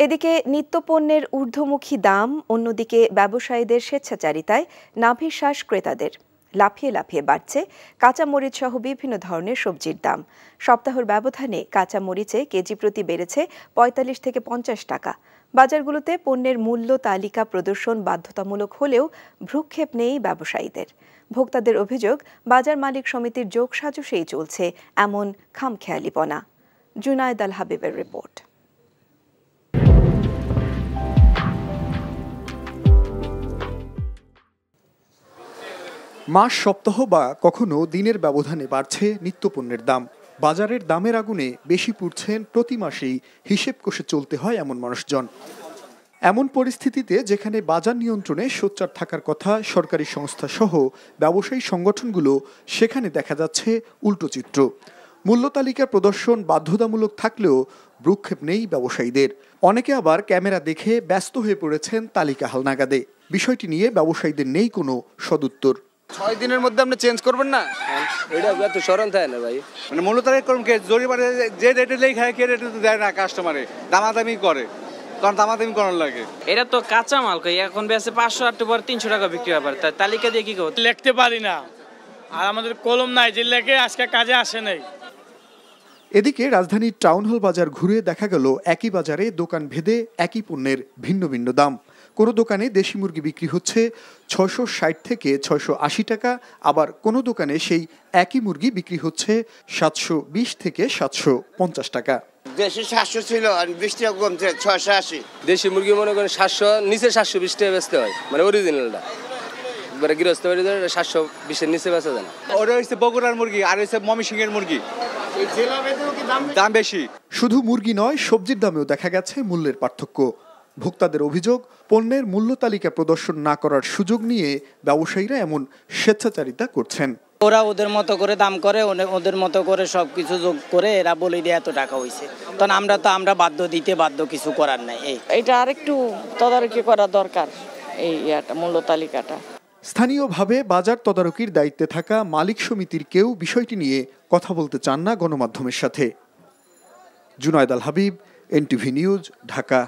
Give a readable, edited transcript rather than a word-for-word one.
এদিকে নিত্যপণ্যের ঊর্ধ্বমুখী দাম, অন্যদিকে ব্যবসায়ীদের স্বেচ্ছাচারিতায় নাভিশ্বাস ক্রেতাদের। লাফিয়ে লাফিয়ে বাড়ছে কাঁচামরিচ সহ বিভিন্ন ধরনের সবজির দাম। সপ্তাহের ব্যবধানে কাঁচামরিচে কেজি প্রতি বেড়েছে ৪৫ থেকে ৫০ টাকা। বাজারগুলোতে পণ্যের মূল্য তালিকা প্রদর্শন বাধ্যতামূলক হলেও ভ্রুক্ষেপ নেই ব্যবসায়ীদের। ভোক্তাদের অভিযোগ, বাজার মালিক সমিতির যোগসাজশেই চলছে এমন খামখেয়ালিপনা। জুনায়েদ আল হাবিবের রিপোর্ট। মাস, সপ্তাহ বা কখনো দিনের ব্যবধানে বাড়ছে নিত্যপণ্যের দাম। বাজারের দামের আগুনে বেশি পুড়ছেন প্রতি মাসেই হিসেব কষে চলতে হয় এমন মানুষজন। এমন পরিস্থিতিতে যেখানে বাজার নিয়ন্ত্রণে সোচ্চার থাকার কথা সরকারি সংস্থা সহ ব্যবসায়ী সংগঠনগুলো, সেখানে দেখা যাচ্ছে উল্টো চিত্র। মূল্য তালিকা প্রদর্শন বাধ্যতামূলক থাকলেও ভ্রুক্ষেপ নেই ব্যবসায়ীদের। অনেকে আবার ক্যামেরা দেখে ব্যস্ত হয়ে পড়েছেন তালিকা হালনাগাদে। বিষয়টি নিয়ে ব্যবসায়ীদের নেই কোনো সদুত্তর। 6 দিনের মধ্যে আপনি চেঞ্জ করবেন না? এটা এত সরল থাকে না ভাই। মানে মূল্য তালিকা করুন, কে জরিমানা যে রেটে লেখা কে রেটে তো দেয় না, কাস্টমারে দামাদামি করে, কারণ দামাদামি করার লাগে। এটা তো কাঁচা মাল, এখন বেশি 500 আর পর 300 টাকা বিক্রি হবে, তাই তালিকা দিয়ে কি করব? লিখতে পারি না, আর আমাদের কলম নাই যে লেখে আজকে কাজে আসে নাই। এদিকে রাজধানীর টাউন হল বাজার ঘুরে দেখা গেল একই বাজারে দোকান ভেদে একই পণ্যের ভিন্ন ভিন্ন দাম। কোনো দোকানে দেশি মুরগি বিক্রি হচ্ছে 660 থেকে 680 টাকা, আবার কোনো দোকানে সেই একই মুরগি বিক্রি হচ্ছে 720 থেকে 750 টাকা। দেশি 700 ছিল আর 20 টাকা কমছে 680। দেশি মুরগি মনে করেন 700 নিচে 720 টাকা বেচতে হয়, মানে অরিজিনালটা। এবারে গৃহস্থ বাড়ি 720 এর নিচে বেচা যায় না। ওটা হচ্ছে বগুড়ার মুরগি আর হচ্ছে ময়মনসিংহের মুরগি, দাম বেশি। শুধু মুরগি নয়, সবজির দামেও দেখা গেছে মূল্যের পার্থক্য। ভোক্তাদের অভিযোগ, পণ্যের মূল্য তালিকা প্রদর্শন না করার সুযোগ নিয়ে ব্যবসায়ীরা এমন স্বেচ্ছাচারিতা করছেন। ওরা ওদের মতো করে দাম করে, ওদের মতো করে সবকিছু যোগ করে এরা বলে দিয়ে এত টাকা হয়েছে, তখন আমরা বাধ্য দিতে বাধ্য, কিছু করার নাই। এটা আরেকটু তদারকি করা দরকার, এই মূল্য তালিকাটা। স্থানীয়ভাবে বাজার তদারকির দায়িত্বে থাকা মালিক সমিতির কেউ বিষয়টি নিয়ে কথা বলতে চান না গণমাধ্যমের সাথে। জুনায়েদ আল হাবিব, এনটিভি নিউজ, ঢাকা।